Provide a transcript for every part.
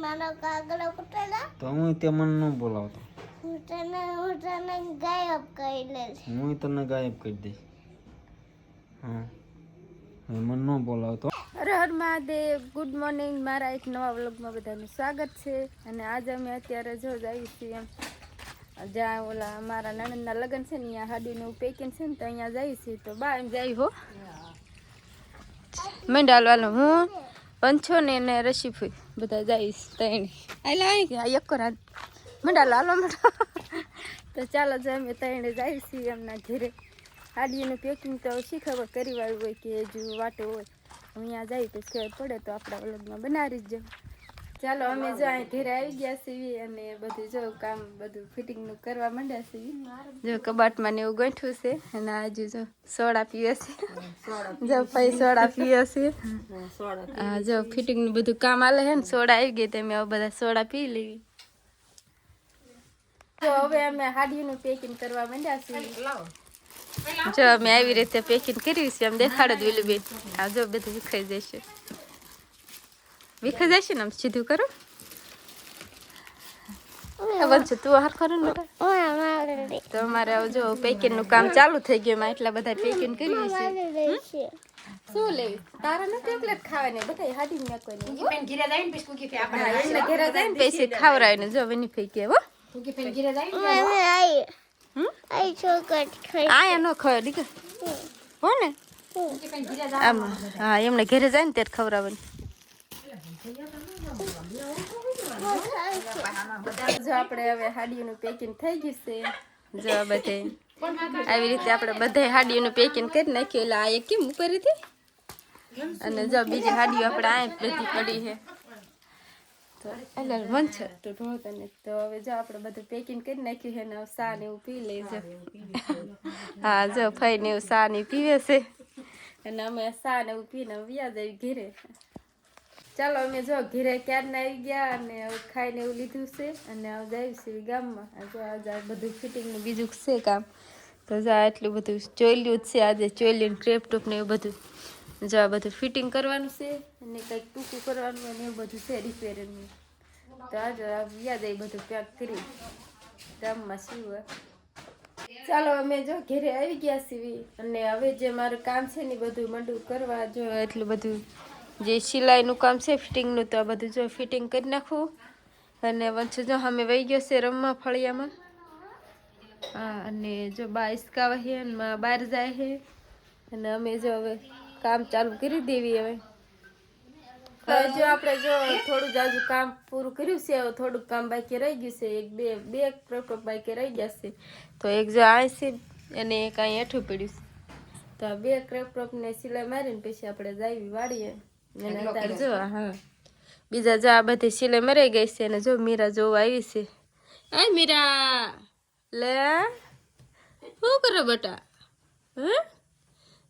મારો કાગડો કૂટેલા તો હું તે મને ન બોલાવતો. હું તને ગાયબ કરી લઈશ. હું તને ગાયબ કરી દઈશ. હા, હવે મને ન બોલાવતો. હર હર મહાદેવ. Good morning. મારા એક નવા વ્લોગમાં બધાનું સ્વાગત છે. અને આજે અમે અત્યારે જો જઈએ છીએ એમ જ્યાં ઓલા મારા નણંદના લગ્ન છે ને અહીંયા હાડીનું પેકિંગ છે ને તો અહીંયા જઈએ છીએ. તો બા એમ જાય હો મંડાલ વાલો હું પંછો ને એને રસીફુઈ બધા જઈશ તૈણી આલા આવી ગયા એક રાત મંડાલ હાલો મંડા. તો ચાલો જો અમે તૈણે જઈએ છીએ એમના ઘરે. હાડીનું પેકિંગ તો શી ખબર કરી વાળું હોય કે હજુ વાટો હોય. અહીંયા જાય તો ખબર પડે તો આપણા વ્લોગમાં બનાવી જ જાવ. ચાલો અમે જો અહીં ઘરે આવી ગયા છીએ અને બધું જો કામ બધું ફિટિંગનું કરવા માંડ્યા છીએ. જો કબાટમાં ને એવું ગોઠવું છે અને આજુ જો સોડા પીવે છે. જો ભાઈ સોડા પીવે છે. હા જો ફિટિંગનું બધું કામ આલે છે ને સોડા આવી ગઈ તો અમે હવે બધા સોડા પી લેવી. જો હવે અમે હાડીનું પેકિંગ કરવા માંડ્યા છીએ. જો અમે આવી રીતે પેકિંગ કરી છે આમ દેખાડો જ બેન. આ જો બધું વિખાઈ જશે ને આમ સીધું કરો. બનશે તું હાર કરો ને બેટા. તો અમારે જો પેકિંગ નું કામ ચાલુ થઈ ગયું. એમાં એટલા બધા પેકિંગ કર્યું છે. શું લેવી તારા નથી એટલે ખાવાની બધા હાડી મેં કોઈ ઘેરા જાય ને પછી ખાવરાય ને જો એની ફેંકી હો આયા નો ખાય દીકર હો ને આમાં. હા એમને ઘરે જાય ને ત્યારે ખવડાવવાની. જો આપણે હવે હાડીઓનું પેકિંગ થઈ ગયું છે. જો બધે આવી રીતે આપણે બધા હાડીઓનું પેકિંગ કરી નાખ્યું. એટલે આ એક કેમ ઉપર હતી અને જો બીજી હાડીઓ આપણે આ બધી પડી છે. તો એટલે વંછર તો ઢોળતાને તો હવે જો આપણે બધું પેકિંગ કરી નાખ્યું છે ને સા ને એવું પી લેજો. હા જો ફઈ ને એવું સા ને પીવે છે અને અમે સા ને એવું પીને વ્યાજ આવી ઘેરે. ચાલો અમે જો ઘેરે ક્યારના આવી ગયા અને ખાઈને એવું લીધું છે અને હવે જઈએ છીએ ગામમાં. જો આજે બધું ફિટિંગનું બીજું છે કામ. તો જો એટલું બધું ચોલ્યું જ છે આજે. ચોલ્યું ક્રેપ ટોપ ને એવું બધું જો આ બધું ફિટિંગ કરવાનું છે અને કંઈક ટૂંકું કરવાનું અને એવું બધું છે રિપેરનું. તો આજે યાદ આવી બધું પેક કરી ગામમાં સીવવા. ચાલો અમે જો ઘેરે આવી ગયા છીએ અને હવે જે મારું કામ છે ને બધું મંડું કરવા. જો એટલું બધું જે સિલાઈનું કામ છે ફિટિંગનું તો આ બધું જો ફિટિંગ કરી નાખવું. અને વચ્ચે જો અમે વહી ગયો છે રમવા ફળિયામાં. હા અને જો બા હિસકા વહી અને બહાર જાય છે અને અમે જો હવે કામ ચાલુ કરી દેવી. હવે જો આપણે જો થોડું જાજુ કામ પૂરું કર્યું છે. હવે થોડુંક કામ બાકી રહી ગયું છે. એક બે ક્રોપ બાકી રહી ગયા છે. તો એક જો આ છે અને એક અહીં હેઠું પડ્યું છે. તો આ બે ક્રોપ ને સિલાઈ મારીને પછી આપણે જાવી વાળીએ. જો હા બીજા જો આ બધી સિલાઈ મરાઈ ગઈ છે અને જો મીરા જોવા આવી છે. આ મીરા લે શું કરો બેટા? હે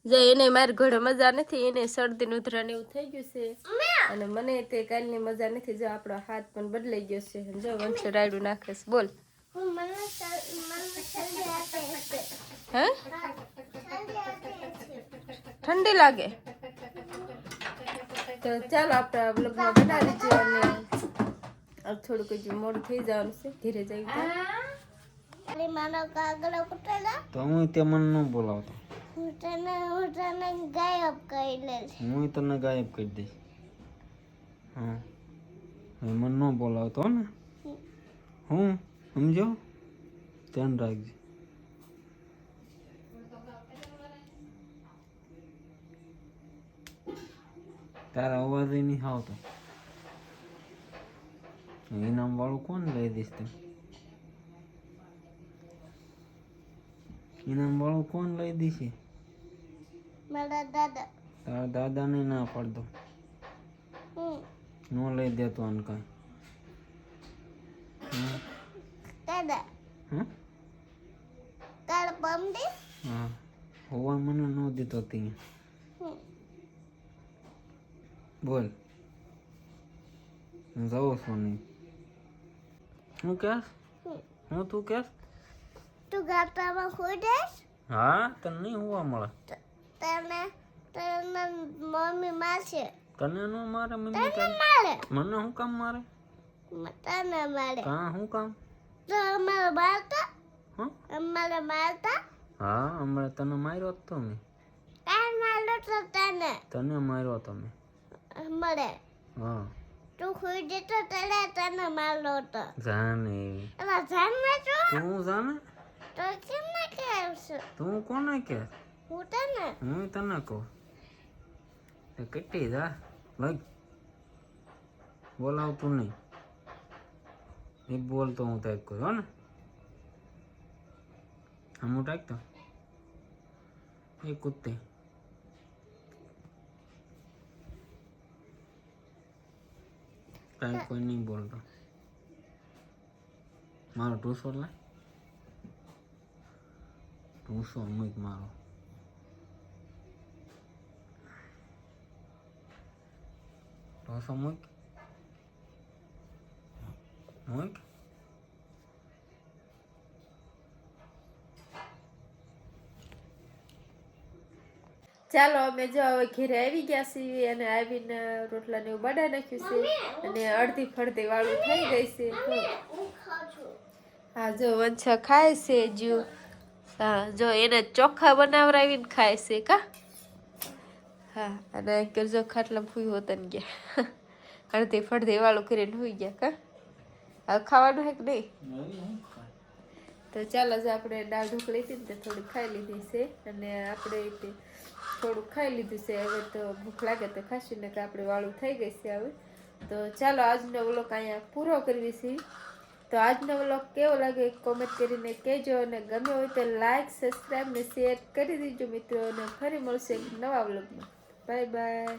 જો એને મારી ઘોડે મજા નથી. એને શરદી ને ઉધરા ને એવું થઈ ગયું છે અને મને તે કાલની મજા નથી. જો આપણો હાથ પણ બદલાઈ ગયો છે. જો વંશ રાયડું નાખે છે. બોલ હે ઠંડી લાગે તો ચાલો આપણે બ્લોગમાં બનાવી દઈએ. અને થોડુંક હજુ મોડું થઈ જવાનું છે. ઘરે જઈ મારો કાગડો કૂટેલા તો હું તે મને ન બોલાવતો. હું તને ગાયબ કરી લઈશ. હું તને ગાયબ કરી દઈશ. હા, હવે મને ન બોલાવતો ને. હું સમજો ધ્યાન રાખજે. તારા અવાજ નહીં આવતો. ઇનામ વાળું કોણ લઈ દઈશ તમે? ઇનામ વાળું કોણ લઈ દઈશે? મારા દાદા. તારા દાદાને ના પાડ દો. ન લઈ દેતો આને કાંઈ. દાદા હા તારા પમડી હા હોવા મને ન દીધો ત્યાં. બોલ હું જાઉં છું નહીં. હું કહેશ? હું તું કહેશ? તું ગાતામાં ખોઈ દઈશ. હા તને નહીં હોવા મળે. તને મમ્મી મારશે. તને ન મારે મમ્મી? તને મારે. મને શું કામ મારે? તને મારે કા શું કામ? તો અમારે મારતા હા અમારે મારતા હા હમણાં તને માર્યો તો મેં. કાંઈ મારલો તો તને માર્યો તો મેં. અમારે હા તું ખુઈ જતો તને મારલો તો જાને એલા જાનમાં તું જાને તો કેમ ના કહેશો તું કોને કે? હું તને હું તને કહું એ કેટલી જા લઈ બોલાવતું નહીં એ બોલતો હું ટાઈપ કરું હો ને હું ટાઈકતો એ કૂદતે કાંઈ કોઈ નહીં બોલતો મારો ઢૂસો લાય ઢૂસો મૂક મારો ઢોસો મૂક મૂક ચાલો અમે જો હવે ઘરે આવી ગયા છીએ અને આવીને રોટલાને એવું બનાવી નાખ્યું છે અને અડધી ફરધી વાળું થઈ ગઈ છે. હું ખાઉં છું હા જો વંછા ખાય છે જો. હા જો એને ચોખા બનાવરાવીને ખાય છે કા. હા અને કરજો ખાટલા ફૂઈ હોતા ને ગયા અડધી ફરધી વાળું કરીને હોઈ ગયા કા. હવે ખાવાનું હે કે નહીં? તો ચાલો જ આપણે દાળ ઢોકળી હતી ને તે થોડી ખાઈ લીધી છે અને આપણે થોડુંક ખાઈ લીધું છે. હવે તો ભૂખ લાગે તો ખાશું ને કે આપણે વાળું થઈ ગઈ છે હવે. તો ચાલો આજનો વ્લોગ અહીંયા પૂરો કરવી છે. તો આજનો વ્લોગ કેવો લાગે કોમેન્ટ કરીને કહેજો અને ગમે હોય તો લાઈક સબસ્ક્રાઈબ ને શેર કરી દેજો મિત્રો અને ફરી મળશે એક નવા વ્લોગમાં. Bye bye.